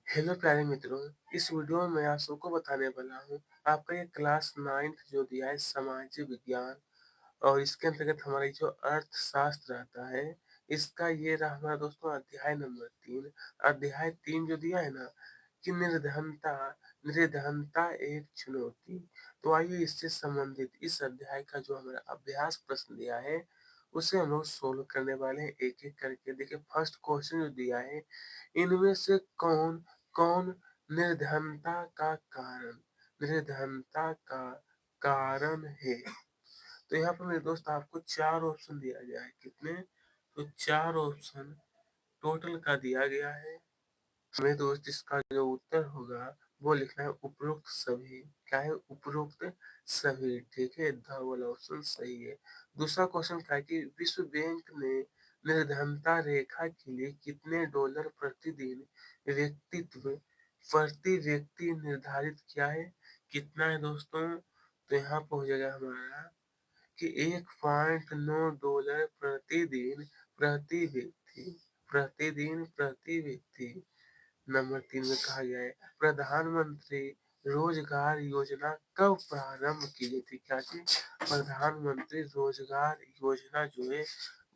Hello प्यारे मित्रों, इस वीडियो में मैं आप सबको बताने वाला हूँ आपका ये क्लास 9th जो दिया है सामाजिक विज्ञान और इसके अंतर्गत हमारी जो अर्थशास्त्र आता है, इसका ये रहा हमारा दोस्तों अध्याय नंबर 3। अध्याय 3 जो दिया है ना कि निर्धनता निर्धनता एक चुनौती। तो आइए इससे संबंधित इस अध्याय का जो हमारा अभ्यास प्रश्न दिया है, उसे हम लोग सोल्व करने वाले हैं एक-एक करके। देखिए फर्स्ट क्वेश्चन जो दिया है, इनमें से कौन कौन निर्धनता का कारण निर्धनता का कारण है? तो यहाँ पर मेरे दोस्त आपको 4 ऑप्शन दिया गया है। कितने? तो 4 ऑप्शन टोटल का दिया गया है। मेरे दोस्त इसका जो उत्तर होगा वो लिखना है उपरोक्त सभी। क्या है? उपरोक्त सभी। ठीक है, द वाला ऑप्शन सही है। दूसरा क्वेश्चन क्या है कि विश्व बैंक ने निर्धनता रेखा के लिए कितने डॉलर प्रतिदिन व्यक्तित्व प्रति व्यक्ति निर्धारित किया है? कितना है दोस्तों? तो यहाँ पर हो जाएगा हमारा कि $1.9 प्रति व्यक्ति। नंबर 3 में कहा गया है प्रधानमंत्री रोजगार योजना कब प्रारंभ की गई थी? क्या चीज? प्रधानमंत्री रोजगार योजना जो है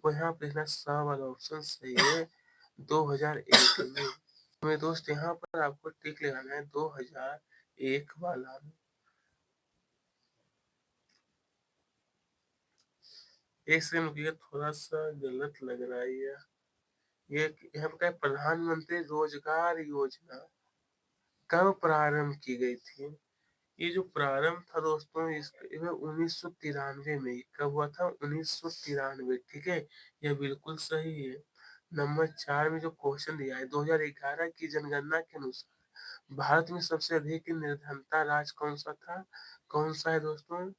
वो यहाँ पे लिखना स वाला ऑप्शन सही है 2001 में। मेरे दोस्त यहाँ पर आपको टिक लगाना है 2001 वाला में। एक सेकंड रुकिए, थोड़ा सा गलत लग रहा है ये यहाँ पे क्या है, प्रधानमंत्री रोजगार योजना कब प्रारंभ की गई थी? ये जो प्रारंभ था दोस्तों इसमें 1993 में। कब हुआ था? 1993। ठीक है, यह बिल्कुल सही है। नंबर 4 में जो क्वेश्चन दिया है 2011 की जनगणना के अनुसार भारत में सबसे अधिक निर्धनता राज्य कौन सा था? कौन सा है दोस्तों?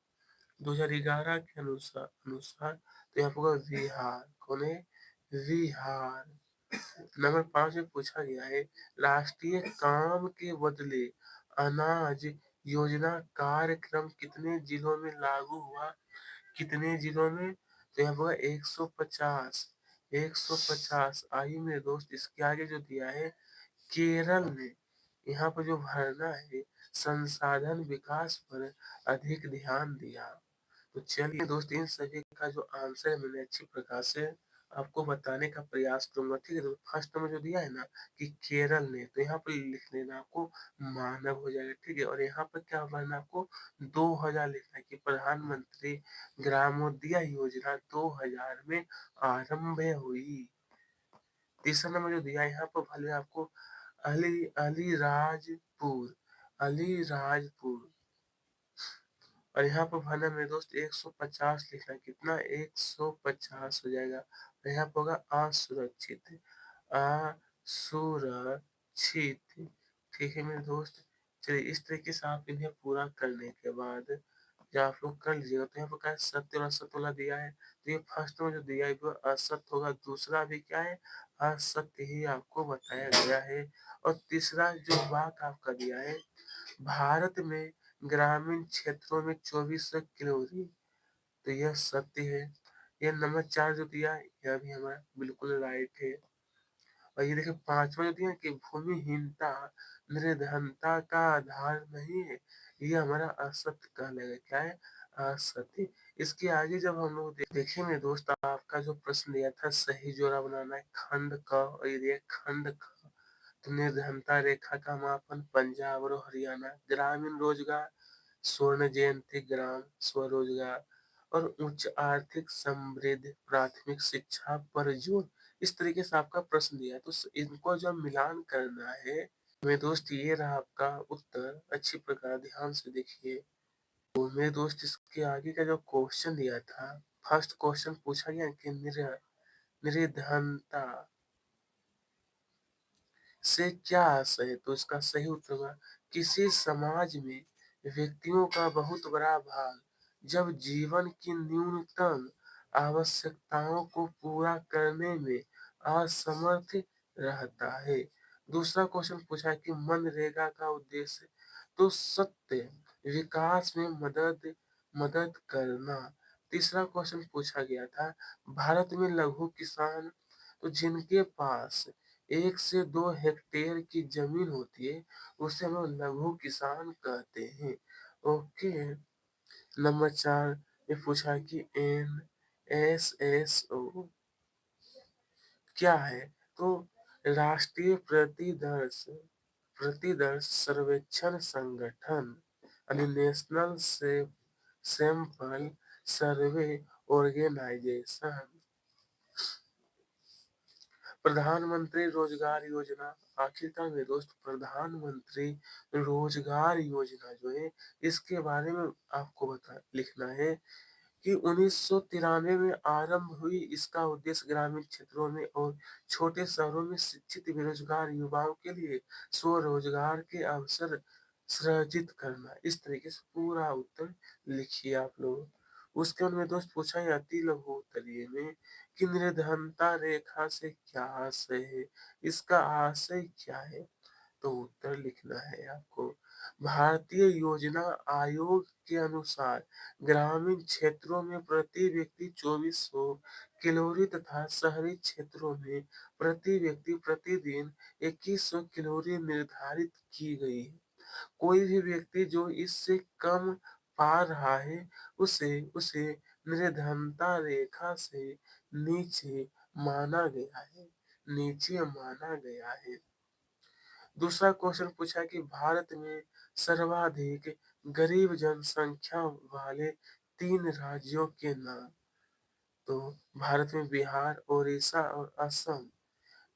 2011 के अनुसार अनुसार तो यहाँ पर होगा बिहार। कौन है? बिहार। नंबर 5 में पूछा गया है राष्ट्रीय काम के बदले अनाज योजना कार्यक्रम कितने जिलों में लागू हुआ? कितने जिलों में? तो यहाँ पर 150। 150। आइए मेरे दोस्त इसके आगे जो दिया है केरल ने यहाँ पर जो भरना है संसाधन विकास पर अधिक ध्यान दिया। तो चलिए दोस्त इन सभी का जो आंसर है मैंने अच्छी प्रकार से आपको बताने का प्रयास करूंगा। ठीक है, तो फर्स्ट में जो दिया है ना कि केरल ने, तो यहाँ पर लिख लेना आपको मानव हो जाएगा। ठीक है, और यहाँ पर क्या भरना आपको 2000 लिखना है कि प्रधानमंत्री ग्रामोदय योजना 2000 में आरंभ हुई। तीसरा नंबर जो दिया है यहाँ पर भले आपको अलीराजपुर अलीराजपुर और यहाँ पर भरना मेरे दोस्त 150 लिखना है। कितना? 150 हो जाएगा। और यहाँ पर होगा असुरक्षित असुरक्षित। ठीक है मेरे दोस्त, चलिए इस तरीके से आप इन्हें पूरा करने के बाद जब आप लोग कर लीजिएगा तो यहाँ पर क्या है सत्य और असत्य वाला दिया है। तो ये फर्स्ट में जो दिया है वो असत्य होगा। दूसरा भी क्या है? असत्य ही आपको बताया गया है। और तीसरा जो वाक्य आपका दिया है भारत में ग्रामीण क्षेत्रों में 2400 कैलोरी, तो यह सत्य है। यह नंबर 4 जो दिया है यह भी हमारा बिल्कुल राइट है। और ये देखिए 5वां जो दिया है कि भूमिहीनता निर्धनता का आधार नहीं है, ये हमारा असत्य कहलाएगा। क्या है? असत्य। इसके आगे जब हम लोग देखें मेरे दोस्त आपका जो प्रश्न दिया था सही जोड़ा बनाना है खंड क और ये दिया है खंड ख। तो निर्धनता रेखा का मापन पंजाब और हरियाणा ग्रामीण रोजगार स्वर्ण जयंती ग्राम स्वरोजगार और उच्च आर्थिक समृद्धि प्राथमिक शिक्षा पर जोर। इस तरीके से आपका प्रश्न दिया है तो इनको जब मिलान करना है मेरे दोस्त ये रहा आपका उत्तर। अच्छी प्रकार ध्यान से देखिए। तो मेरे दोस्त इसके आगे का जो क्वेश्चन दिया था फर्स्ट क्वेश्चन पूछा गया कि निर्धनता से क्या आशय है? तो इसका सही उत्तर होगा किसी समाज में व्यक्तियों का बहुत बड़ा भाग जब जीवन की न्यूनतम आवश्यकताओं को पूरा करने में असमर्थ रहता है। दूसरा क्वेश्चन पूछा है कि मनरेगा का उद्देश्य तो सत्य विकास में मदद मदद करना। तीसरा क्वेश्चन पूछा गया था भारत में लघु किसान तो जिनके पास 1 से 2 हेक्टेयर की जमीन होती है, उसे हम लोग लघु किसान कहते हैं। ओके। नंबर 4 ये पूछा कि NSSO क्या है? तो राष्ट्रीय प्रतिदर्श सर्वेक्षण संगठन, यानी नेशनल सैंपल सर्वे ऑर्गेनाइजेशन। प्रधानमंत्री रोजगार योजना, आखिरकार मेरे दोस्त प्रधानमंत्री रोजगार योजना जो है, इसके बारे में आपको लिखना है कि 1993 में आरंभ हुई। इसका उद्देश्य ग्रामीण क्षेत्रों में और छोटे शहरों में शिक्षित बेरोजगार युवाओं के लिए स्वरोजगार के अवसर सृजित करना। इस तरीके से पूरा उत्तर लिखिए आप लोग। उसके बाद में दोस्त पूछा है अति लघु उत्तरीय में कि निर्धनता रेखा से क्या आशय है, इसका आशय क्या है? तो उत्तर लिखना है आपको। भारतीय योजना आयोग के अनुसार ग्रामीण क्षेत्रों में प्रति व्यक्ति 2400 कैलोरी तथा शहरी क्षेत्रों में प्रति व्यक्ति प्रतिदिन 2100 कैलोरी निर्धारित की गई है। कोई भी व्यक्ति जो इससे कम पा रहा है, उसे उसे निर्धनता रेखा से नीचे माना गया है, नीचे माना गया है। दूसरा क्वेश्चन पूछा कि भारत में सर्वाधिक गरीब जनसंख्या वाले 3 राज्यों के नाम। तो भारत में बिहार, उड़ीसा और असम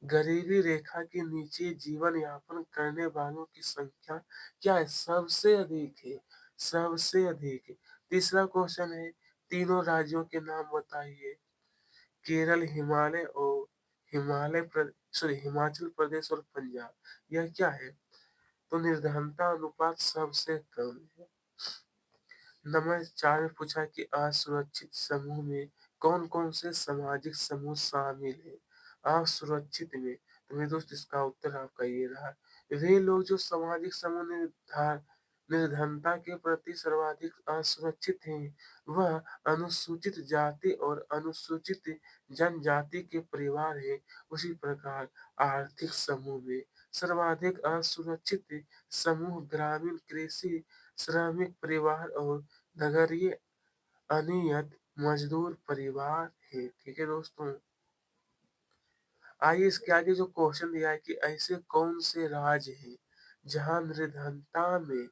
गरीबी रेखा के नीचे जीवन यापन करने वालों की संख्या क्या है? सबसे अधिक है, सबसे अधिक। तीसरा क्वेश्चन है तीनों राज्यों के नाम बताइए। केरल, हिमालय और हिमाचल प्रदेश और पंजाब। यह क्या है? तो निर्धनता अनुपात सबसे कम है। नंबर 4 में पूछा कि असुरक्षित समूह में कौन कौन से सामाजिक समूह शामिल है? असुरक्षित में, तो मेरे दोस्त इसका उत्तर आपका ये रहा। वे लोग जो सामाजिक समूह निर्धनता के प्रति सर्वाधिक असुरक्षित हैं, वह अनुसूचित जाति और अनुसूचित जनजाति के परिवार हैं। उसी प्रकार आर्थिक समूह में सर्वाधिक असुरक्षित समूह ग्रामीण कृषि श्रमिक परिवार और नगरीय अनियत मजदूर परिवार है। ठीक है दोस्तों। आइए इसके आगे जो क्वेश्चन दिया है कि ऐसे कौन से राज्य हैं जहां निर्धनता में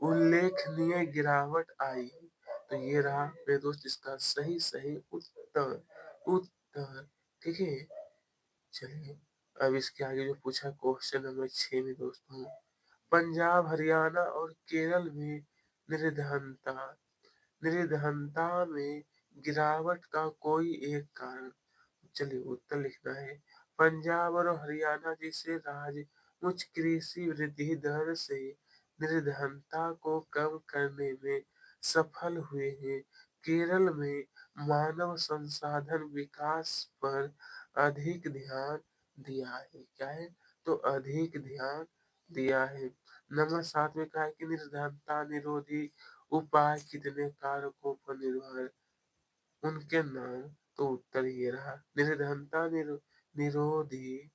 उल्लेखनीय गिरावट आई है? तो ये रहा मेरे दोस्त इसका सही उत्तर। उत्तर ठीक है। चलिए अब इसके आगे जो पूछा क्वेश्चन नंबर 6 में दोस्तों, पंजाब, हरियाणा और केरल में निर्धनता निर्धनता में गिरावट का कोई एक कारण। चलिए उत्तर लिखना है। पंजाब और हरियाणा जैसे राज्य उच्च कृषि वृद्धि दर से निर्धनता को कम करने में सफल हुए हैं। केरल में मानव संसाधन विकास पर अधिक ध्यान दिया है। क्या है? तो अधिक ध्यान दिया है। नंबर 7 में कहा है कि निर्धनता निरोधी उपाय कितने कारकों पर निर्भर, उनके नाम। तो उत्तर ये रहा। निर्धनता निरोधी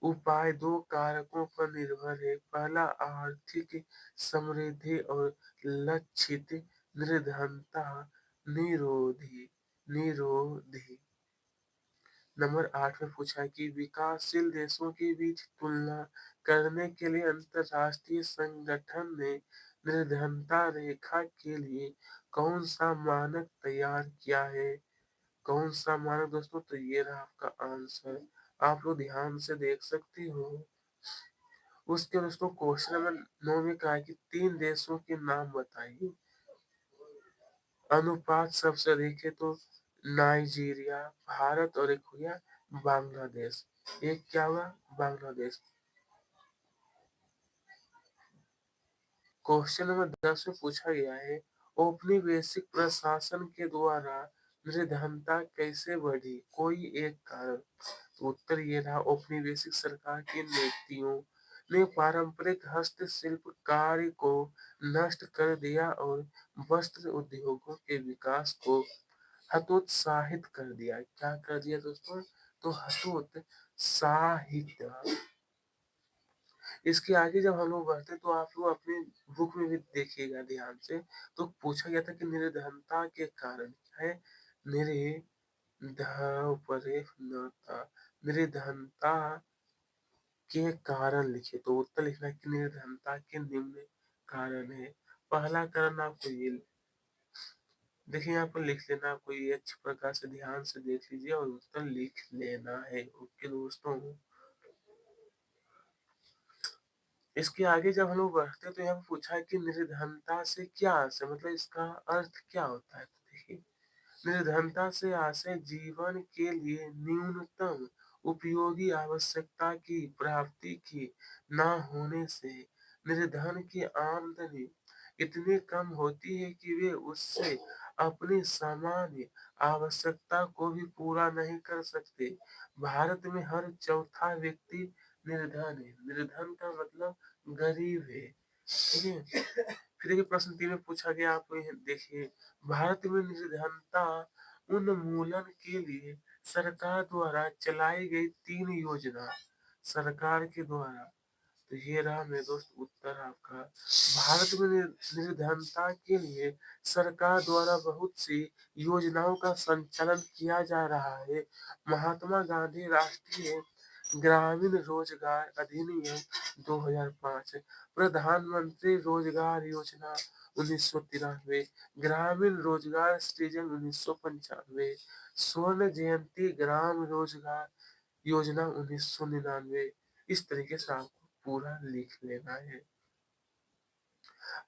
उपाय 2 कारकों पर निर्भर है। पहला आर्थिक समृद्धि और लक्षित निर्धनता निरोधी निरोधी। नंबर 8 में पूछा है कि विकासशील देशों के बीच तुलना करने के लिए अंतरराष्ट्रीय संगठन ने निर्धनता रेखा के लिए कौन सा मानक तैयार किया है? कौन सा मानक दोस्तों? तो ये रहा आपका आंसर। आप लोग ध्यान से देख सकते हो। उसके दोस्तों क्वेश्चन नंबर 9 में कहा है कि 3 देशों के नाम बताइए। अनुपात सबसे अधिक है तो नाइजीरिया, भारत और एक हो गया बांग्लादेश। एक क्या हुआ? बांग्लादेश। क्वेश्चन नंबर 10 में पूछा गया है औपनिवेशिक प्रशासन के द्वारा निर्धनता कैसे बढ़ी? कोई एक कारण। तो उत्तर ये रहा। औपनिवेशिक सरकार की नीतियों ने पारंपरिक हस्तशिल्प कार्य को नष्ट कर दिया और वस्त्र उद्योगों के विकास को हतोत्साहित कर दिया। क्या कर दिया दोस्तों? तो साहित्य। इसके आगे जब हम लोग बढ़ते हैं तो आप लोग अपने बुक में भी देखिएगा ध्यान से, तो पूछा गया था कि निर्धनता के कारण क्या है, निर्धनता, निर्धनता के कारण लिखिए। तो उत्तर लिखना है कि निर्धनता के निम्न कारण है। पहला कारण आपको ये देखिए, यहाँ पर लिख लेना, आपको ये अच्छी प्रकार से ध्यान से देख लीजिए और उत्तर लिख लेना है। ओके दोस्तों, इसके आगे जब हम लोग बढ़ते हैं तो यहाँ पे पूछा है कि निर्धनता से क्या आशय, मतलब इसका अर्थ क्या होता है। तो देखिए, निर्धनता से आशय जीवन के लिए न्यूनतम उपयोगी आवश्यकता की प्राप्ति की न होने से निर्धन की आमदनी इतनी कम होती है कि वे उससे अपनी सामान्य आवश्यकता को भी पूरा नहीं कर सकते। भारत में हर चौथा व्यक्ति निर्धन है। निर्धन का मतलब गरीब है, ठीक है। फिर देखिए प्रश्न 3 में पूछा गया, आप देखिए, भारत में निर्धनता उन्मूलन के लिए सरकार द्वारा चलाई गई 3 योजना, सरकार के द्वारा। तो ये रहा मेरे दोस्त उत्तर आपका। भारत में निर्धनता के लिए सरकार द्वारा बहुत सी योजनाओं का संचालन किया जा रहा है। महात्मा गांधी राष्ट्रीय ग्रामीण रोजगार अधिनियम 2005, प्रधानमंत्री रोजगार योजना 1993, ग्रामीण रोजगार सृजन 1995, स्वर्ण जयंती ग्राम रोजगार योजना 1999। इस तरीके से आपको पूरा लिख लेना है।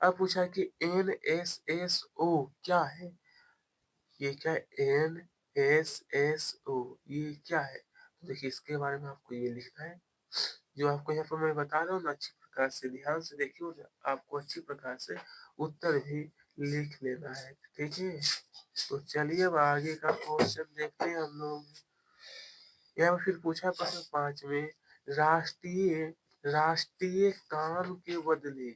अब पूछा कि NSSO क्या है, ये क्या है NSSO, ये क्या है। तो देखिए, इसके बारे में आपको ये लिखना है, जो आपको यहाँ पर मैं बता रहा हूँ ना, अच्छी प्रकार से ध्यान से देखिए, और आपको अच्छी प्रकार से उत्तर भी लिख लेना है, ठीक है। तो चलिए अब आगे का क्वेश्चन देखते हैं हम लोग। यहाँ पर फिर पूछा प्रश्न 5 में, राष्ट्रीय राष्ट्रीय काम के बदले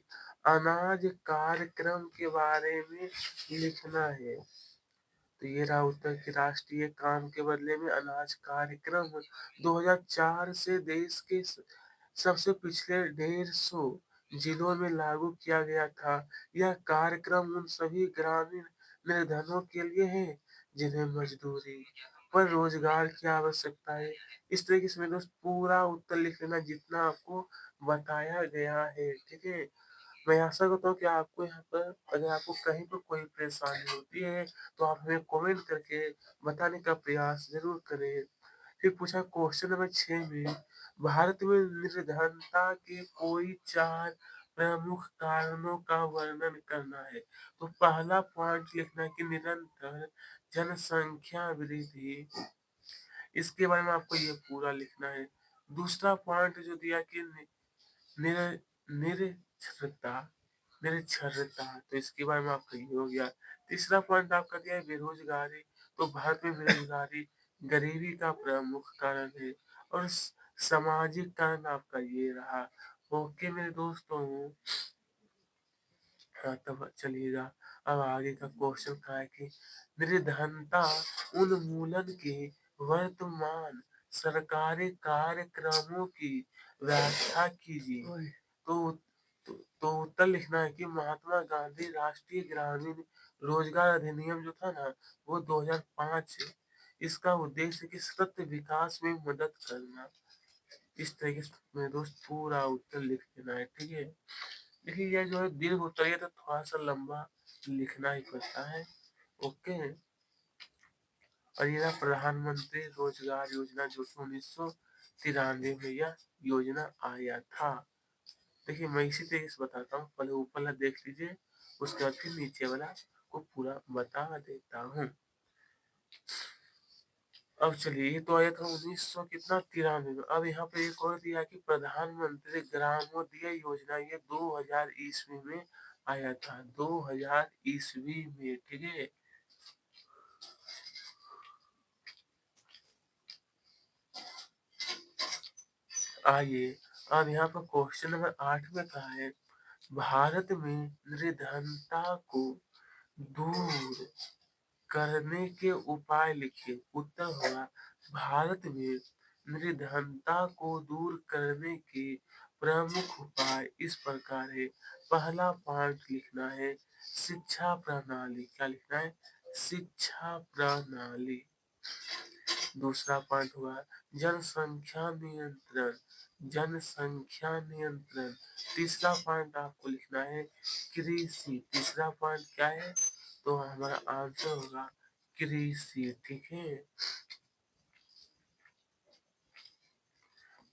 अनाज कार्यक्रम के बारे में लिखना है। तो ये रहा उत्तर कि राष्ट्रीय काम के बदले में अनाज कार्यक्रम 2004 से देश के सबसे पिछले 150 जिलों में लागू किया गया था। यह कार्यक्रम उन सभी ग्रामीण निर्धनों के लिए है जिन्हें मजदूरी पर रोजगार की आवश्यकता है। इस तरीके से मेरे दोस्त पूरा उत्तर लिख लेना जितना आपको बताया गया है, ठीक है। मैं आशा करता हूँ कि आपको यहाँ पर, अगर आपको कहीं पर कोई परेशानी होती है तो आप हमें कमेंट करके बताने का प्रयास जरूर करें। फिर पूछा क्वेश्चन नंबर 6 में, भारत में निर्धनता के कोई 4 प्रमुख कारणों का वर्णन करना है। तो पहला पॉइंट लिखना है कि निरंतर जनसंख्या वृद्धि, इसके बारे में आपको ये पूरा लिखना है। दूसरा पॉइंट जो दिया कि निर निरक्षरता, निरक्षरता, तो इसके बारे में आपका ये हो गया। तीसरा पॉइंट आपका दिया है बेरोजगारी, तो भारत में बेरोजगारी गरीबी का प्रमुख कारण है। और सामाजिक कारण आपका ये रहा। ओके मेरे दोस्तों, हाँ तब चलिएगा। अब आगे का क्वेश्चन का है कि निर्धनता उन्मूलन के वर्तमान सरकारी कार्यक्रमों की व्याख्या कीजिए। तो तो उत्तर लिखना है कि महात्मा गांधी राष्ट्रीय ग्रामीण रोजगार अधिनियम जो था ना, वो 2005 है। इसका उद्देश्य कि सतत विकास में मदद करना। इस तरीके से मेरे दोस्त पूरा उत्तर लिख देना है, ठीक है। देखिए, यह जो है दीर्घ उत्तर, ये तो थोड़ा सा लंबा लिखना ही पड़ता है। ओके, और ये रहा प्रधानमंत्री रोजगार योजना, जो कि 1993 में यह योजना आया था। देखिए, मैं इसी तरीके से बताता हूँ, पहले ऊपर वाला देख लीजिए, उसके बाद फिर नीचे वाला को पूरा बता देता हूँ। अब चलिए, ये तो आया था 1900 कितना 93 में। अब यहाँ पे एक और दिया कि प्रधानमंत्री ग्रामोदय योजना, ये 2000 ईस्वी में आया था, 2000 ईस्वी में, ठीक है। आइए, अब यहाँ पर क्वेश्चन नंबर 8 में कहा है, भारत में निर्धनता को दूर करने के उपाय लिखिए। उत्तर होगा, भारत में निर्धनता को दूर करने के प्रमुख उपाय इस प्रकार है। पहला पॉइंट लिखना है शिक्षा प्रणाली। क्या लिखना है? शिक्षा प्रणाली। दूसरा पॉइंट हुआ जनसंख्या नियंत्रण। जनसंख्या नियंत्रण। तीसरा पॉइंट आपको लिखना है कृषि। तीसरा पॉइंट क्या है? तो हमारा आंसर होगा कृषि। ठीक है।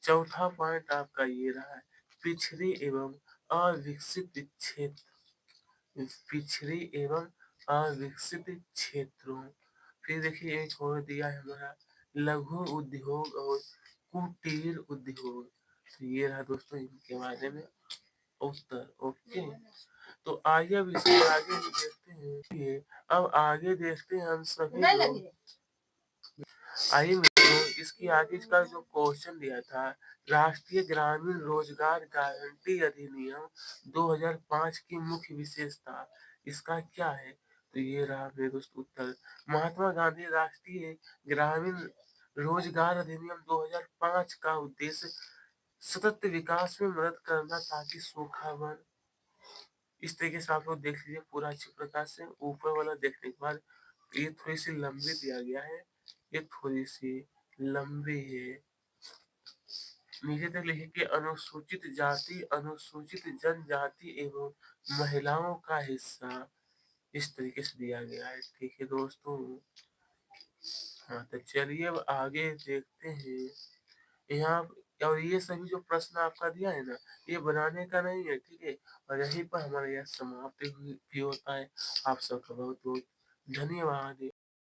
चौथा पॉइंट आपका ये रहा है पिछड़े एवं अविकसित क्षेत्र। पिछड़े एवं अविकसित क्षेत्रों। फिर देखिए एक और दिया है हमारा लघु उद्योग और कुटीर उद्योग। तो ये रहा दोस्तों इनके बारे में उत्तर। ओके, तो आइए अब इसके आगे भी देखते हैं। ये अब आगे देखते हैं हम सभी लोग। आइए मित्रों, इसकी आगे का जो क्वेश्चन दिया था राष्ट्रीय ग्रामीण रोजगार गारंटी अधिनियम 2005 की मुख्य विशेषता इसका क्या है? तो ये रहा मेरे दोस्त उत्तर। महात्मा गांधी राष्ट्रीय ग्रामीण रोजगार अधिनियम 2005 का उद्देश्य सतत विकास में मदद करना ताकि सूखापन। इस तरीके से आप लोग देख लीजिए पूरा अच्छी प्रकार से। ऊपर वाला देखने के बाद ये थोड़ी सी लंबी दिया गया है, ये थोड़ी सी लंबी है। नीचे तक लिखे कि अनुसूचित जाति अनुसूचित जनजाति एवं महिलाओं का हिस्सा इस तरीके से दिया गया है। ठीक है दोस्तों। हाँ तो चलिए अब आगे देखते हैं। यहाँ और ये सभी जो प्रश्न आपका दिया है ना, ये बनाने का नहीं है। ठीक है, और यहीं पर हमारा यह समाप्ति भी होता है। आप सबका बहुत बहुत धन्यवाद।